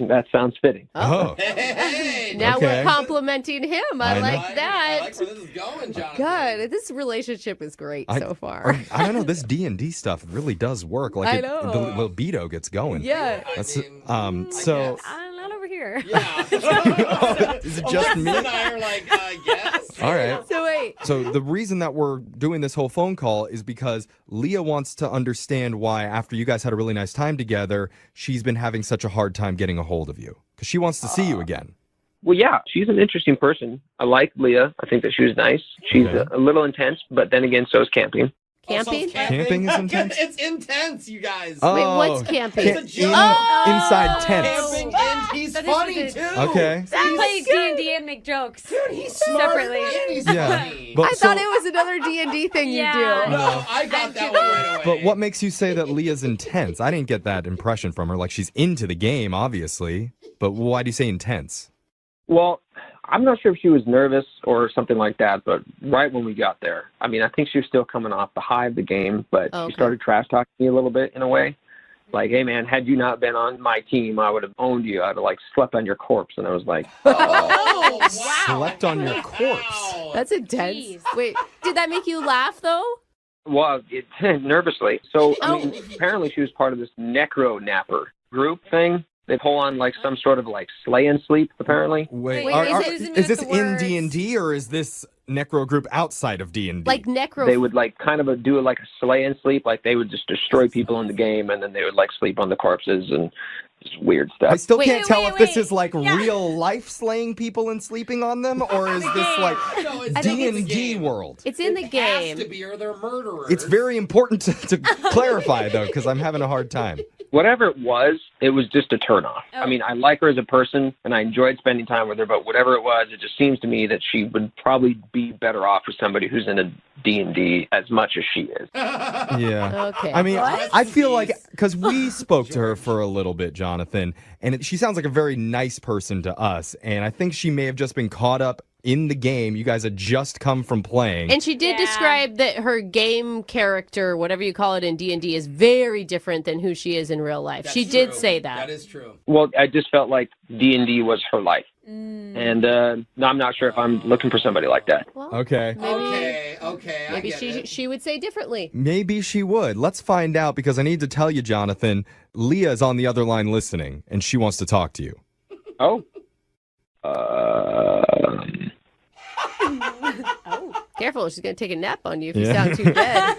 That sounds fitting. Oh. Hey, Now Okay. we're complimenting him. I like that. I like where this is going, Jonathan. God, this relationship is great so far. I don't know. This D&D stuff really does work. Like I know. the libido gets going. Yeah. That's so. Not over here. Yeah. Is it just me? And I are like, yes. All right. So wait. So the reason that we're doing this whole phone call is because Leah wants to understand why, after you guys had a really nice time together, she's been having such a hard time getting a hold of you. Because she wants to see you again. Well, yeah, she's an interesting person. I like Leah. I think that she was nice. She's a little intense, but then again, so is camping. Camping? Camping is intense? It's intense, you guys. Oh. Wait, what's camping? It's a joke. Inside tents. Camping, and he's funny, too. Okay. I play D&D and make jokes. Dude, he's smart separately. and he's Yeah. funny. But I thought it was another D&D thing you do. No, I got that one right away. But what makes you say that Leah's intense? I didn't get that impression from her. Like, she's into the game, obviously. But why do you say intense? Well, I'm not sure if she was nervous or something like that, but right when we got there, I mean, I think she was still coming off the high of the game, but she started trash talking me a little bit in a way. Like, hey, man, had you not been on my team, I would have owned you. I'd have, like, slept on your corpse. And I was like, oh, wow. Slept on your corpse. That's intense. Wait, did that make you laugh, though? well, nervously. So, I mean, apparently she was part of this necro napper group thing. They pull on like some sort of like slay and sleep, apparently. Wait, is this in D&D or is this necro group outside of D&D? Like necro. They would like kind of do like a slay and sleep, like they would just destroy people in the game, and then they would like sleep on the corpses and just weird stuff. I still can't tell if this is like real life slaying people and sleeping on them, or is this like D&D world? It's in the game. It has to be, or they're murderers. It's very important to clarify though, because I'm having a hard time. Whatever it was just a turnoff. I mean, I like her as a person, and I enjoyed spending time with her, but whatever it was, it just seems to me that she would probably be better off with somebody who's in a D&D as much as she is. Yeah. Okay. I mean, I feel like, because we spoke to her for a little bit, Jonathan, and she sounds like a very nice person to us, and I think she may have just been caught up in the game. You guys had just come from playing. And she did describe that her game character, whatever you call it in D&D, is very different than who she is in real life. She did say that. That is true. Well, I just felt like D&D was her life. And I'm not sure if I'm looking for somebody like that. Okay. Okay. Maybe she would say differently. Maybe she would. Let's find out, because I need to tell you, Jonathan, Leah is on the other line listening, and she wants to talk to you. Oh. Careful, she's going to take a nap on you if you sound too dead.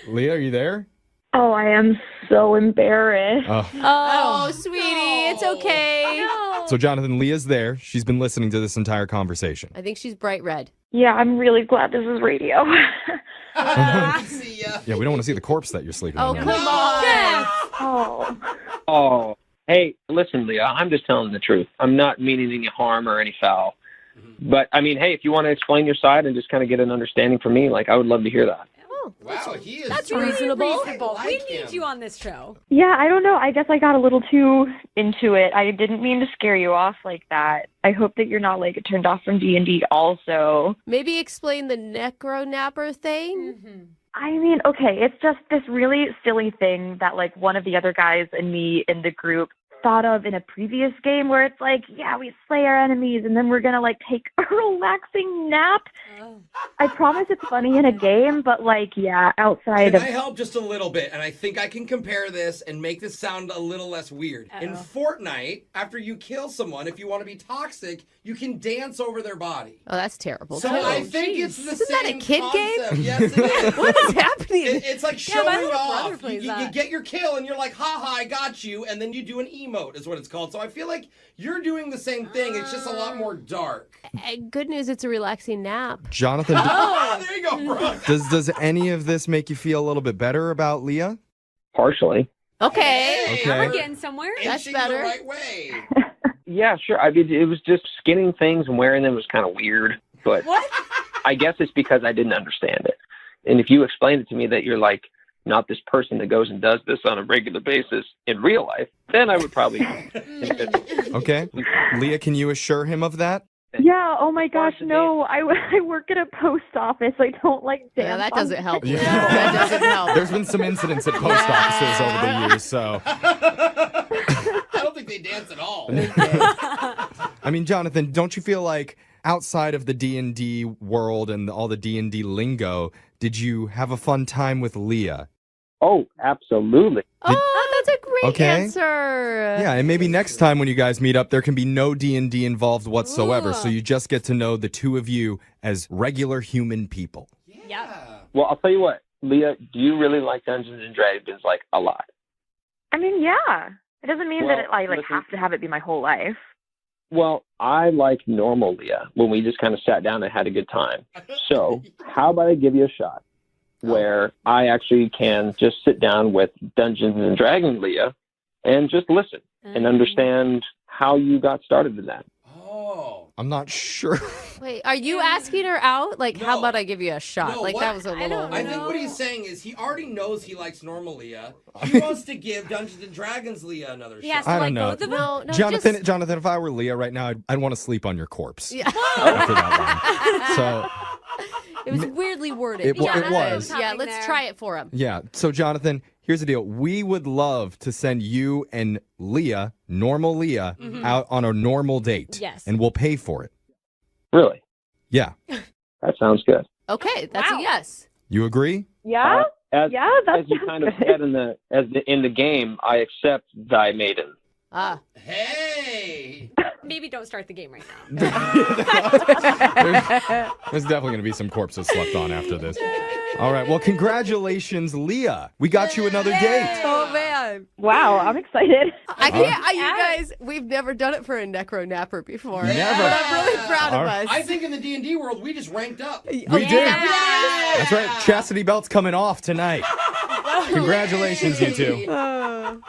Leah, are you there? Oh, I am so embarrassed. Oh, sweetie, it's okay. So, Jonathan, Leah's there. She's been listening to this entire conversation. I think she's bright red. Yeah, I'm really glad this is radio. See ya. Yeah, we don't want to see the corpse that you're sleeping Oh, on. come on. Oh. Hey, listen, Leah, I'm just telling the truth. I'm not meaning any harm or any foul. But, I mean, hey, if you want to explain your side and just kind of get an understanding from me, like, I would love to hear that. Wow, he is. That's reasonable. We need you on this show. Yeah, I don't know. I guess I got a little too into it. I didn't mean to scare you off like that. I hope that you're not like turned off from D&D also. Maybe explain the necro napper thing? I mean, okay, it's just this really silly thing that like one of the other guys and me in the group thought of in a previous game where it's like, yeah, we slay our enemies and then we're going to like take a relaxing nap. I promise it's funny in a game, but like, yeah, outside Can of... I help just a little bit? And I think I can compare this and make this sound a little less weird. In Fortnite, after you kill someone, if you want to be toxic, you can dance over their body. Oh, that's terrible. So I think it's the Isn't same that a kid concept. game? Yes, it is. What is happening? It's like Yeah, my showing little brother off. plays You that. get your kill and you're like, haha, I got you. And then you do an emote. mode is what it's called. So I feel like you're doing the same thing. It's just a lot more dark. Good news, it's a relaxing nap. Jonathan, There you go, Brooke. does any of this make you feel a little bit better about Leah? Partially. Okay. Okay. We're getting somewhere. That's Inching better. the right way. Yeah, sure. I mean, it was just skinning things and wearing them was kind of weird, but What? I guess it's because I didn't understand it. And if you explained it to me that you're like not this person that goes and does this on a regular basis in real life, then I would probably. Okay. Leah, can you assure him of that? Yeah, oh my gosh, no. I work at a post office. I don't like dance. Yeah, that doesn't help. Yeah. That doesn't help. There's been some incidents at post offices over the years, so. I don't think they dance at all. I mean, Jonathan, don't you feel like outside of the D&D world and all the D&D lingo, did you have a fun time with Leah? Oh, absolutely. Oh, that's a great Okay. answer. Yeah, and maybe next time when you guys meet up, there can be no D&D involved whatsoever, so you just get to know the two of you as regular human people. Yeah. Well, I'll tell you what, Leah, do you really like Dungeons and Dragons like a lot? I mean, yeah. It doesn't mean Well, that I listen- have to have it be my whole life. Well, I like normal Leah when we just kind of sat down and had a good time. So how about I give you a shot where I actually can just sit down with Dungeons and Dragons Leah and just listen and understand how you got started in that. Oh. I'm not sure. Wait, are you asking her out? Like, how No. about I give you a shot? No, like, what- that was a little. I think what he's saying is he already knows he likes normal Leah. He wants to give Dungeons and Dragons Leah another He has shot. to I like don't know. both of them. No, Jonathan, just- Jonathan, if I were Leah right now, I'd want to sleep on your corpse Yeah. after that line. So, It was weirdly worded. It yeah, was. Yeah, Something let's there. try it for him. yeah. So, Jonathan, here's the deal. We would love to send you and Leah, normal Leah, out on a normal date. Yes. And we'll pay for it. Really? Yeah. That sounds good. Okay, that's a yes. You agree? Yeah? As, Yeah, that as you sounds kind of good. said in the game, I accept thy maiden. Ah. Hey! Maybe don't start the game right now. There's definitely going to be some corpses slept on after this. All right. Well, congratulations, Leah. We got you another date. Oh, man. Wow, I'm excited. I can't, you guys, we've never done it for a necro napper before. Never. But I'm really proud of All us. I think in the D&D world, we just ranked up. We did. That's right. Chastity belt's coming off tonight. Congratulations, you two.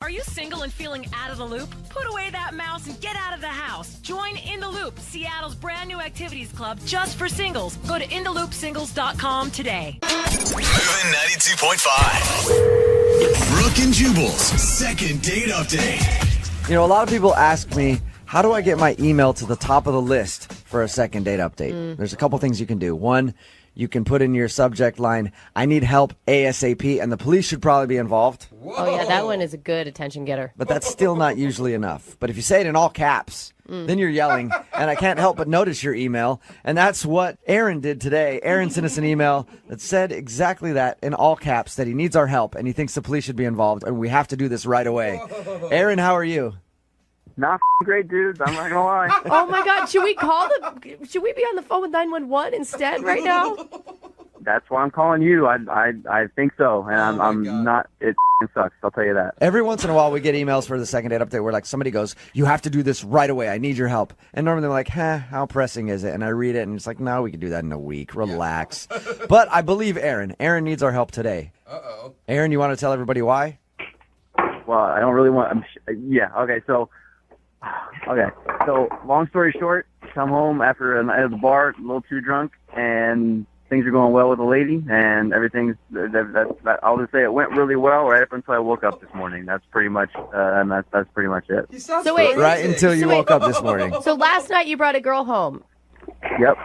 Are you single and feeling out of the loop? Put away that mouse and get out of the house. Join In the Loop, Seattle's brand new activities club just for singles. Go to intheloopsingles.com today. Moving 92.5. Brooke and Jubal's second date update. You know, a lot of people ask me, how do I get my email to the top of the list for a second date update? There's a couple things you can do. One, you can put in your subject line, I need help ASAP, and the police should probably be involved. Oh, yeah, that one is a good attention getter. But that's still not usually enough. But if you say it in all caps, then you're yelling, and I can't help but notice your email. And that's what Aaron did today. Aaron sent us an email that said exactly that in all caps, that he needs our help, and he thinks the police should be involved, and we have to do this right away. Aaron, how are you? Not great, dudes. I'm not gonna lie. Oh, my God. Should we be on the phone with 911 instead right now? That's why I'm calling you. I think so, and I'm not. It sucks. I'll tell you that. Every once in a while, we get emails for the second date update where, like, somebody goes, you have to do this right away. I need your help. And normally they're like, how pressing is it? And I read it, and it's like, no, we can do that in a week. Relax. But I believe Aaron. Aaron needs our help today. Uh-oh. Aaron, you want to tell everybody why? Well, I don't really want. Yeah. Okay. So, long story short, come home after a night at the bar, a little too drunk, and things are going well with the lady, and everything's. I'll just say it went really well right up until I woke up this morning. That's pretty much, and that's pretty much it. So wait, Right until you woke up this morning. So last night you brought a girl home. Yep.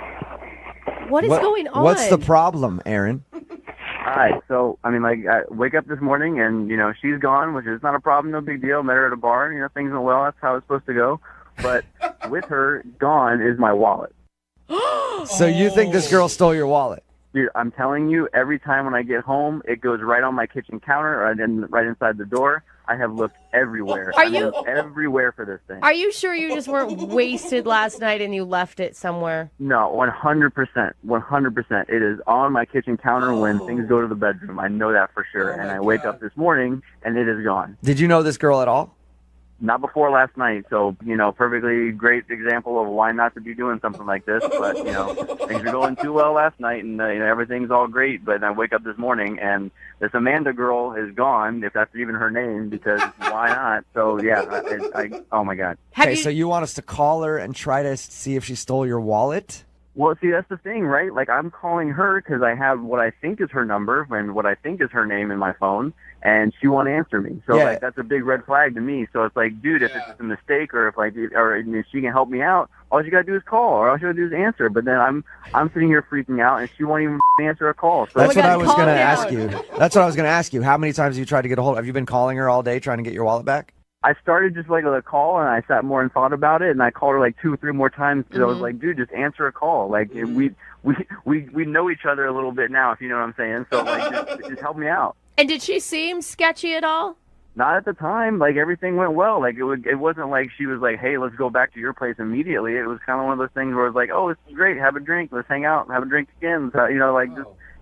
What is going on? What's the problem, Aaron? All right, so, I wake up this morning and, she's gone, which is not a problem, no big deal. Met her at a bar, things went well. That's how it's supposed to go. But with her gone is my wallet. So you think this girl stole your wallet? Dude, I'm telling you, every time when I get home, it goes right on my kitchen counter or then right inside the door. I have looked everywhere. Everywhere for this thing. Are you sure you just weren't wasted last night and you left it somewhere? No, 100%. 100%. It is on my kitchen counter when things go to the bedroom. I know that for sure. And I wake up this morning and it is gone. Did you know this girl at all? Not before last night, so, perfectly great example of why not to be doing something like this. But, things are going too well last night, and, everything's all great. But I wake up this morning, and this Amanda girl is gone, if that's even her name, because why not? So, yeah, oh, my God. Okay, so you want us to call her and try to see if she stole your wallet? Well, see, that's the thing, right? Like, I'm calling her because I have what I think is her number and what I think is her name in my phone, and she won't answer me. So, that's a big red flag to me. So it's like, dude, if it's a mistake or if she can help me out, all you got to do is call, or all you got to do is answer. But then I'm sitting here freaking out, and she won't even answer a call. So that's what I was going to ask you. That's what I was going to ask you. How many times have you tried to get a hold of her? Have you been calling her all day trying to get your wallet back? I started just like with a call, and I sat more and thought about it, and I called her like 2 or 3 more times because I was like, dude, just answer a call. Like we know each other a little bit now, if you know what I'm saying. So like, just help me out. And did she seem sketchy at all? Not at the time. Like everything went well. Like it wasn't like she was like, hey, let's go back to your place immediately. It was kind of one of those things where it was like, oh, this is great. Have a drink. Let's hang out and have a drink again. So,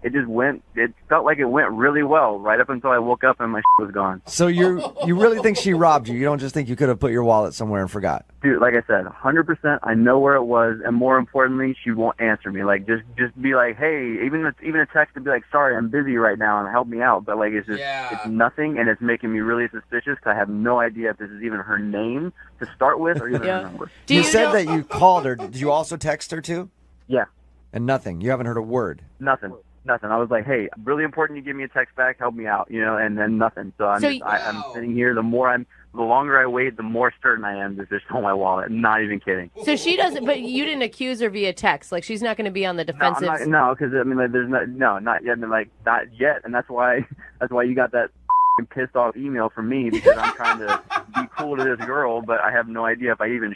it felt like it went really well right up until I woke up and my was gone. So you really think she robbed you? You don't just think you could have put your wallet somewhere and forgot? Dude, like I said, 100%. I know where it was, and more importantly, she won't answer me. Like just be like, hey, even a text to be like, sorry, I'm busy right now, and help me out. But like it's nothing, and it's making me really suspicious because I have no idea if this is even her name to start with or even her number. You said that you called her. Did you also text her too? Yeah. And nothing. You haven't heard a word. Nothing. I was like, hey, really important you give me a text back, help me out, and then nothing. So I'm sitting here. The longer I wait, the more certain I am that they stole my wallet. Not even kidding. So she doesn't, but you didn't accuse her via text. Like she's not going to be on the defensive. No, because I mean, like, there's not yet. I mean, like, not yet, and that's why you got that pissed off email from me because I'm trying to be cool to this girl, but I have no idea if I even